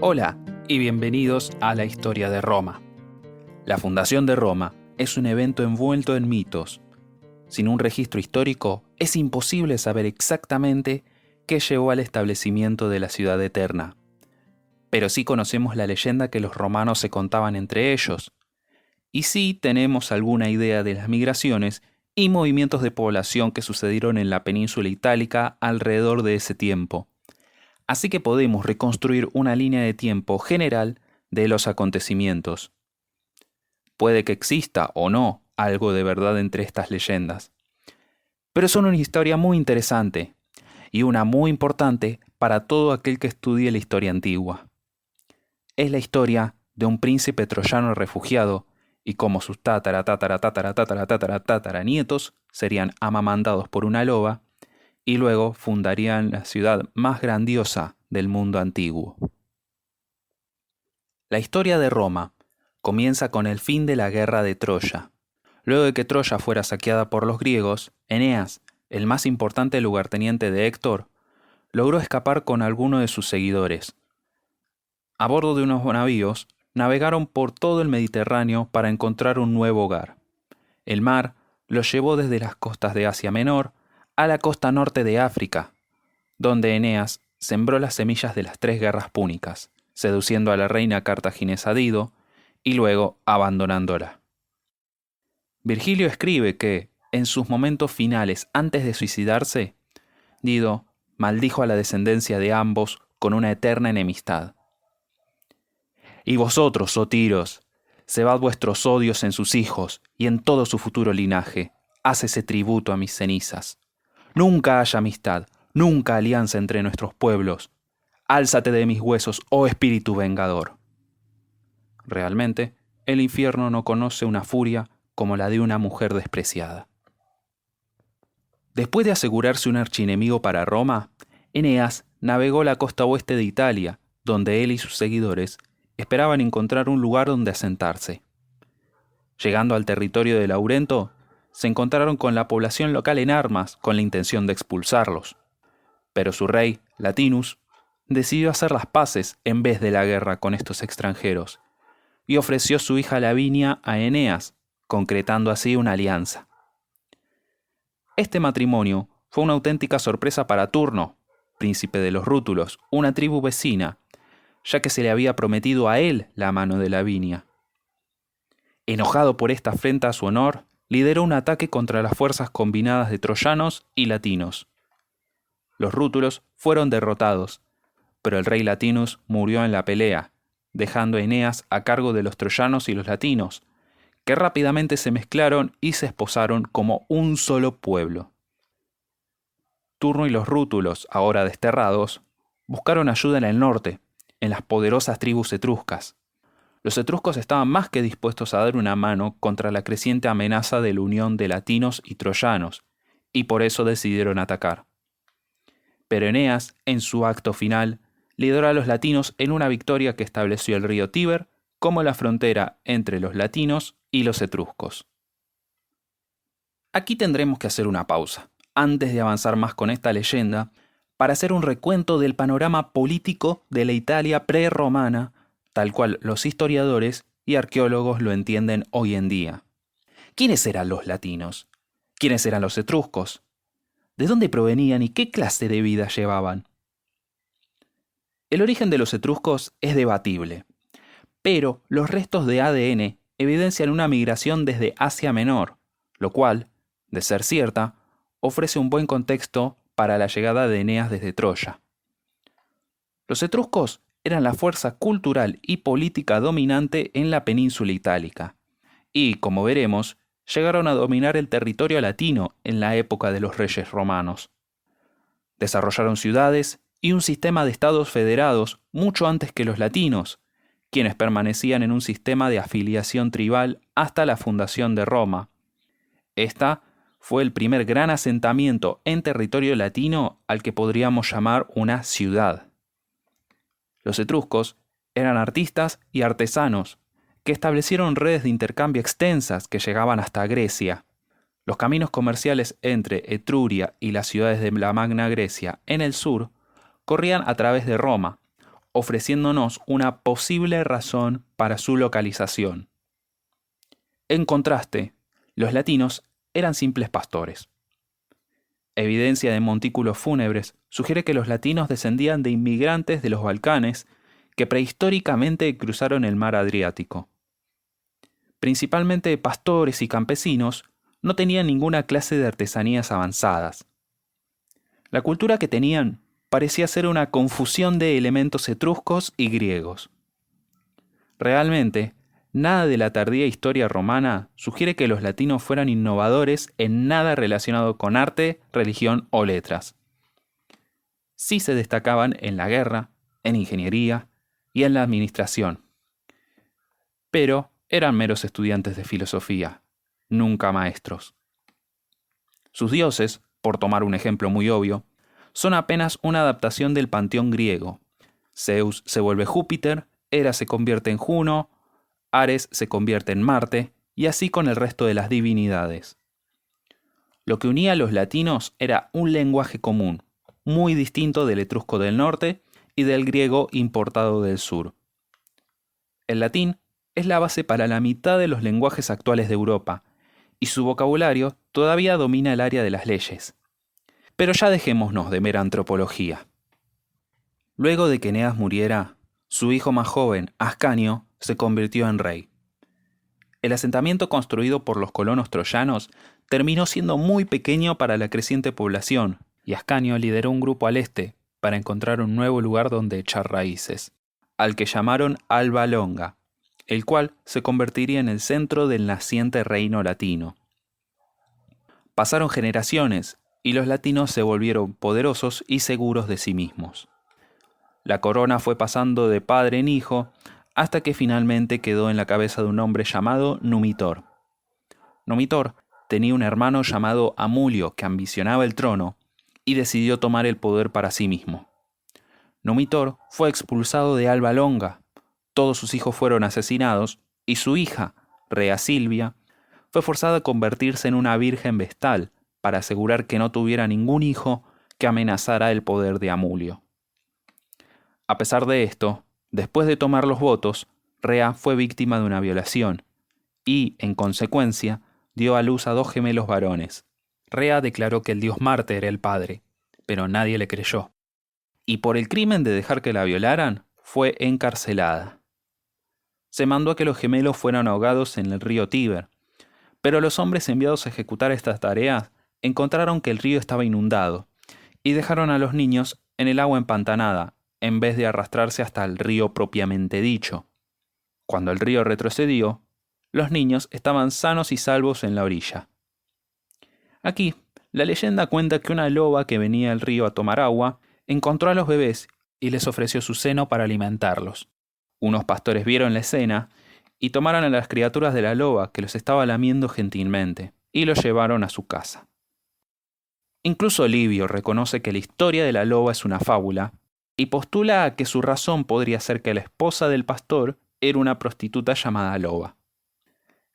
Hola y bienvenidos a la historia de Roma. La fundación de Roma es un evento envuelto en mitos. Sin un registro histórico es imposible saber exactamente qué llevó al establecimiento de la ciudad eterna. Pero sí conocemos la leyenda que los romanos se contaban entre ellos. Y sí tenemos alguna idea de las migraciones y movimientos de población que sucedieron en la península itálica alrededor de ese tiempo. Así que podemos reconstruir una línea de tiempo general de los acontecimientos. Puede que exista o no algo de verdad entre estas leyendas, pero son una historia muy interesante y una muy importante para todo aquel que estudie la historia antigua. Es la historia de un príncipe troyano refugiado y cómo sus tataranietos serían amamantados por una loba y luego fundarían la ciudad más grandiosa del mundo antiguo. La historia de Roma comienza con el fin de la guerra de Troya. Luego de que Troya fuera saqueada por los griegos, Eneas, el más importante lugarteniente de Héctor, logró escapar con algunos de sus seguidores. A bordo de unos navíos, navegaron por todo el Mediterráneo para encontrar un nuevo hogar. El mar los llevó desde las costas de Asia Menor a la costa norte de África, donde Eneas sembró las semillas de las 3 guerras púnicas, seduciendo a la reina cartaginesa Dido y luego abandonándola. Virgilio escribe que, en sus momentos finales antes de suicidarse, Dido maldijo a la descendencia de ambos con una eterna enemistad. Y vosotros, oh Tiros, cebad vuestros odios en sus hijos y en todo su futuro linaje, hácese tributo a mis cenizas. Nunca haya amistad, nunca alianza entre nuestros pueblos. Álzate de mis huesos, oh espíritu vengador. Realmente, el infierno no conoce una furia como la de una mujer despreciada. Después de asegurarse un archienemigo para Roma, Eneas navegó la costa oeste de Italia, donde él y sus seguidores esperaban encontrar un lugar donde asentarse. Llegando al territorio de Laurento, se encontraron con la población local en armas con la intención de expulsarlos. Pero su rey, Latinus, decidió hacer las paces en vez de la guerra con estos extranjeros y ofreció su hija Lavinia a Eneas, concretando así una alianza. Este matrimonio fue una auténtica sorpresa para Turno, príncipe de los Rútulos, una tribu vecina, ya que se le había prometido a él la mano de Lavinia. Enojado por esta afrenta a su honor, lideró un ataque contra las fuerzas combinadas de troyanos y latinos. Los rútulos fueron derrotados, pero el rey Latinus murió en la pelea, dejando a Eneas a cargo de los troyanos y los latinos, que rápidamente se mezclaron y se esposaron como un solo pueblo. Turno y los rútulos, ahora desterrados, buscaron ayuda en el norte, en las poderosas tribus etruscas. Los etruscos estaban más que dispuestos a dar una mano contra la creciente amenaza de la unión de latinos y troyanos, y por eso decidieron atacar. Pero Eneas, en su acto final, lideró a los latinos en una victoria que estableció el río Tíber como la frontera entre los latinos y los etruscos. Aquí tendremos que hacer una pausa, antes de avanzar más con esta leyenda, para hacer un recuento del panorama político de la Italia prerromana, tal cual los historiadores y arqueólogos lo entienden hoy en día. ¿Quiénes eran los latinos? ¿Quiénes eran los etruscos? ¿De dónde provenían y qué clase de vida llevaban? El origen de los etruscos es debatible, pero los restos de ADN evidencian una migración desde Asia Menor, lo cual, de ser cierta, ofrece un buen contexto para la llegada de Eneas desde Troya. Los etruscos eran la fuerza cultural y política dominante en la península itálica, y, como veremos, llegaron a dominar el territorio latino en la época de los reyes romanos. Desarrollaron ciudades y un sistema de estados federados mucho antes que los latinos, quienes permanecían en un sistema de afiliación tribal hasta la fundación de Roma. Esta fue el primer gran asentamiento en territorio latino al que podríamos llamar una ciudad. Los etruscos eran artistas y artesanos que establecieron redes de intercambio extensas que llegaban hasta Grecia. Los caminos comerciales entre Etruria y las ciudades de la Magna Grecia en el sur corrían a través de Roma, ofreciéndonos una posible razón para su localización. En contraste, los latinos eran simples pastores. Evidencia de montículos fúnebres sugiere que los latinos descendían de inmigrantes de los Balcanes que prehistóricamente cruzaron el mar Adriático. Principalmente pastores y campesinos, no tenían ninguna clase de artesanías avanzadas. La cultura que tenían parecía ser una confusión de elementos etruscos y griegos. Realmente, nada de la tardía historia romana sugiere que los latinos fueran innovadores en nada relacionado con arte, religión o letras. Sí se destacaban en la guerra, en ingeniería y en la administración. Pero eran meros estudiantes de filosofía, nunca maestros. Sus dioses, por tomar un ejemplo muy obvio, son apenas una adaptación del panteón griego. Zeus se vuelve Júpiter, Hera se convierte en Juno, Ares se convierte en Marte, y así con el resto de las divinidades. Lo que unía a los latinos era un lenguaje común, muy distinto del etrusco del norte y del griego importado del sur. El latín es la base para la mitad de los lenguajes actuales de Europa, y su vocabulario todavía domina el área de las leyes. Pero ya dejémonos de mera antropología. Luego de que Eneas muriera, su hijo más joven, Ascanio, se convirtió en rey. El asentamiento construido por los colonos troyanos terminó siendo muy pequeño para la creciente población, y Ascanio lideró un grupo al este para encontrar un nuevo lugar donde echar raíces, al que llamaron Alba Longa, el cual se convertiría en el centro del naciente reino latino. Pasaron generaciones y los latinos se volvieron poderosos y seguros de sí mismos. La corona fue pasando de padre en hijo hasta que finalmente quedó en la cabeza de un hombre llamado Numitor. Numitor tenía un hermano llamado Amulio que ambicionaba el trono y decidió tomar el poder para sí mismo. Numitor fue expulsado de Alba Longa, todos sus hijos fueron asesinados y su hija, Rea Silvia, fue forzada a convertirse en una virgen vestal para asegurar que no tuviera ningún hijo que amenazara el poder de Amulio. A pesar de esto, después de tomar los votos, Rea fue víctima de una violación y, en consecuencia, dio a luz a 2 gemelos varones. Rea declaró que el dios Marte era el padre, pero nadie le creyó. Y por el crimen de dejar que la violaran, fue encarcelada. Se mandó a que los gemelos fueran ahogados en el río Tíber, pero los hombres enviados a ejecutar estas tareas encontraron que el río estaba inundado y dejaron a los niños en el agua empantanada, en vez de arrastrarse hasta el río propiamente dicho. Cuando el río retrocedió, los niños estaban sanos y salvos en la orilla. Aquí, la leyenda cuenta que una loba que venía al río a tomar agua encontró a los bebés y les ofreció su seno para alimentarlos. Unos pastores vieron la escena y tomaron a las criaturas de la loba que los estaba lamiendo gentilmente y los llevaron a su casa. Incluso Livio reconoce que la historia de la loba es una fábula y postula que su razón podría ser que la esposa del pastor era una prostituta llamada Loba.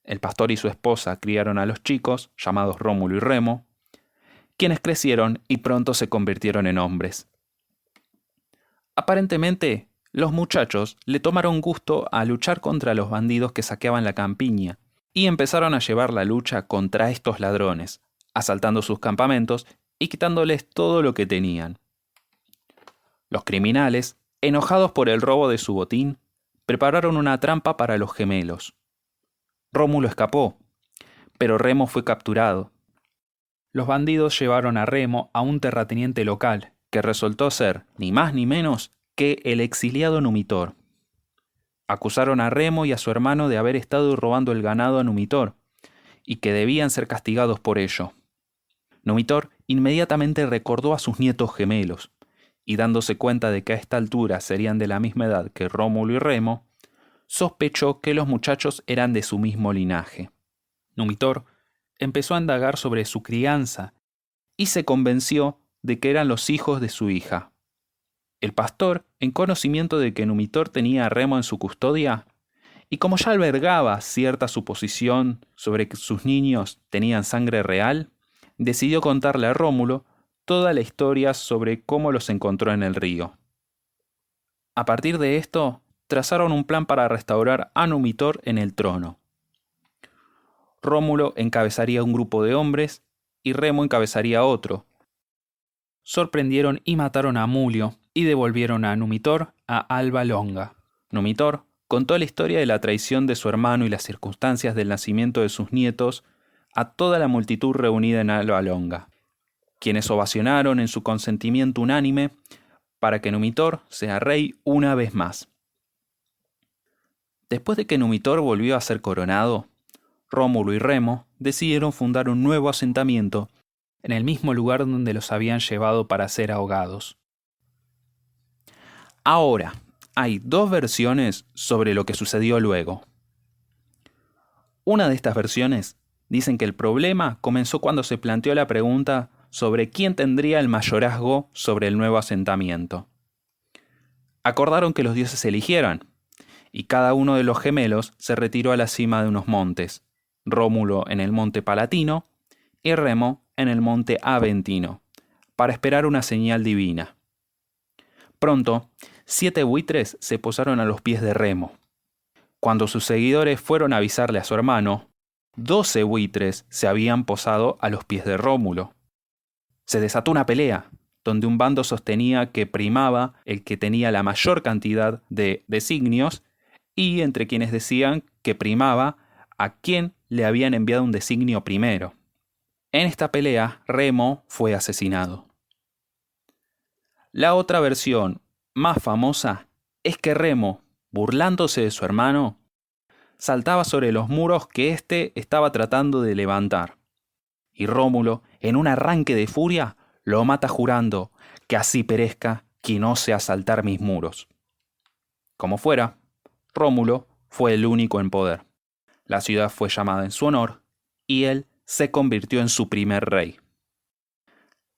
El pastor y su esposa criaron a los chicos, llamados Rómulo y Remo, quienes crecieron y pronto se convirtieron en hombres. Aparentemente, los muchachos le tomaron gusto a luchar contra los bandidos que saqueaban la campiña y empezaron a llevar la lucha contra estos ladrones, asaltando sus campamentos y quitándoles todo lo que tenían. Los criminales, enojados por el robo de su botín, prepararon una trampa para los gemelos. Rómulo escapó, pero Remo fue capturado. Los bandidos llevaron a Remo a un terrateniente local, que resultó ser, ni más ni menos, que el exiliado Numitor. Acusaron a Remo y a su hermano de haber estado robando el ganado a Numitor, y que debían ser castigados por ello. Numitor inmediatamente recordó a sus nietos gemelos, y dándose cuenta de que a esta altura serían de la misma edad que Rómulo y Remo, sospechó que los muchachos eran de su mismo linaje. Numitor empezó a indagar sobre su crianza y se convenció de que eran los hijos de su hija. El pastor, en conocimiento de que Numitor tenía a Remo en su custodia, y como ya albergaba cierta suposición sobre que sus niños tenían sangre real, decidió contarle a Rómulo toda la historia sobre cómo los encontró en el río. A partir de esto, trazaron un plan para restaurar a Numitor en el trono. Rómulo encabezaría un grupo de hombres y Remo encabezaría otro. Sorprendieron y mataron a Mulio y devolvieron a Numitor a Alba Longa. Numitor contó la historia de la traición de su hermano y las circunstancias del nacimiento de sus nietos a toda la multitud reunida en Alba Longa, quienes ovacionaron en su consentimiento unánime para que Numitor sea rey una vez más. Después de que Numitor volvió a ser coronado, Rómulo y Remo decidieron fundar un nuevo asentamiento en el mismo lugar donde los habían llevado para ser ahogados. Ahora, hay dos versiones sobre lo que sucedió luego. Una de estas versiones dicen que el problema comenzó cuando se planteó la pregunta sobre quién tendría el mayorazgo sobre el nuevo asentamiento. Acordaron que los dioses eligieran, y cada uno de los gemelos se retiró a la cima de unos montes, Rómulo en el monte Palatino y Remo en el monte Aventino, para esperar una señal divina. Pronto, 7 buitres se posaron a los pies de Remo. Cuando sus seguidores fueron a avisarle a su hermano, 12 buitres se habían posado a los pies de Rómulo. Se desató una pelea, donde un bando sostenía que primaba el que tenía la mayor cantidad de designios y entre quienes decían que primaba a quien le habían enviado un designio primero. En esta pelea, Remo fue asesinado. La otra versión, más famosa, es que Remo, burlándose de su hermano, saltaba sobre los muros que éste estaba tratando de levantar. Y Rómulo, en un arranque de furia, lo mata jurando que así perezca quien ose asaltar mis muros. Como fuera, Rómulo fue el único en poder. La ciudad fue llamada en su honor y él se convirtió en su primer rey.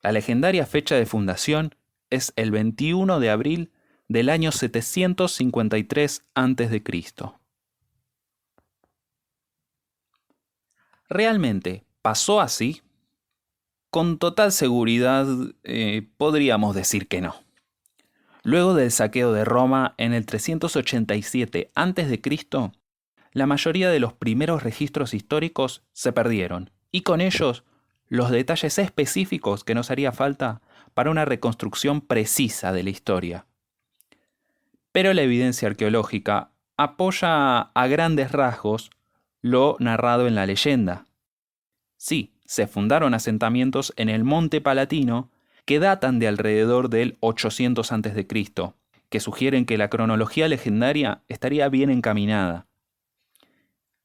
La legendaria fecha de fundación es el 21 de abril del año 753 a.C. ¿Realmente pasó así? Con total seguridad podríamos decir que no. Luego del saqueo de Roma en el 387 a.C., la mayoría de los primeros registros históricos se perdieron, y con ellos los detalles específicos que nos haría falta para una reconstrucción precisa de la historia. Pero la evidencia arqueológica apoya a grandes rasgos lo narrado en la leyenda. Sí, se fundaron asentamientos en el Monte Palatino que datan de alrededor del 800 a.C., que sugieren que la cronología legendaria estaría bien encaminada.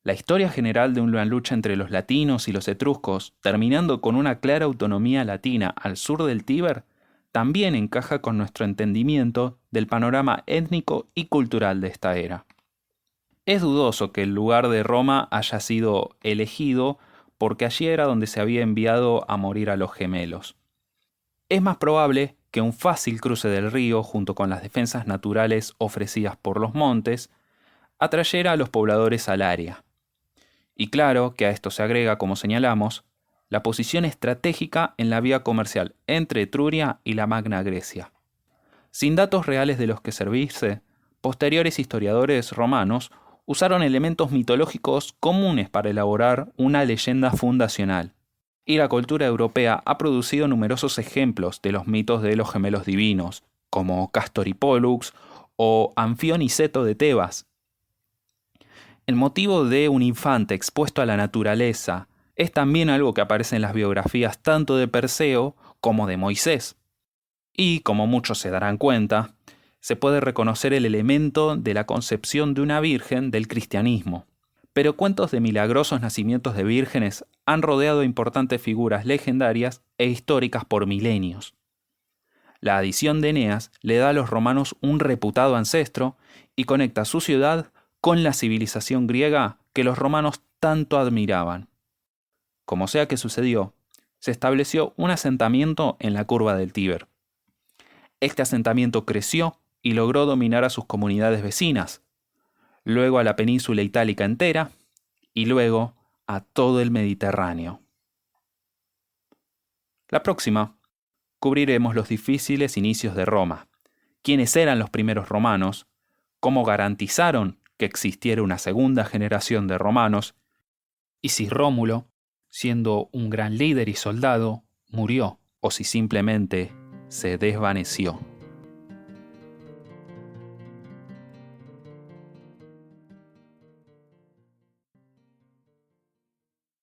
La historia general de una lucha entre los latinos y los etruscos, terminando con una clara autonomía latina al sur del Tíber, también encaja con nuestro entendimiento del panorama étnico y cultural de esta era. Es dudoso que el lugar de Roma haya sido elegido porque allí era donde se había enviado a morir a los gemelos. Es más probable que un fácil cruce del río junto con las defensas naturales ofrecidas por los montes atrayera a los pobladores al área. Y claro que a esto se agrega, como señalamos, la posición estratégica en la vía comercial entre Etruria y la Magna Grecia. Sin datos reales de los que servirse, posteriores historiadores romanos usaron elementos mitológicos comunes para elaborar una leyenda fundacional. Y la cultura europea ha producido numerosos ejemplos de los mitos de los gemelos divinos, como Castor y Pólux o Anfión y Ceto de Tebas. El motivo de un infante expuesto a la naturaleza es también algo que aparece en las biografías tanto de Perseo como de Moisés. Y, como muchos se darán cuenta, se puede reconocer el elemento de la concepción de una virgen del cristianismo. Pero cuentos de milagrosos nacimientos de vírgenes han rodeado a importantes figuras legendarias e históricas por milenios. La adición de Eneas le da a los romanos un reputado ancestro y conecta su ciudad con la civilización griega que los romanos tanto admiraban. Como sea que sucedió, se estableció un asentamiento en la curva del Tíber. Este asentamiento creció y logró dominar a sus comunidades vecinas, luego a la península itálica entera y luego a todo el Mediterráneo. La próxima, cubriremos los difíciles inicios de Roma, quiénes eran los primeros romanos, cómo garantizaron que existiera una segunda generación de romanos, y si Rómulo, siendo un gran líder y soldado, murió, o si simplemente se desvaneció.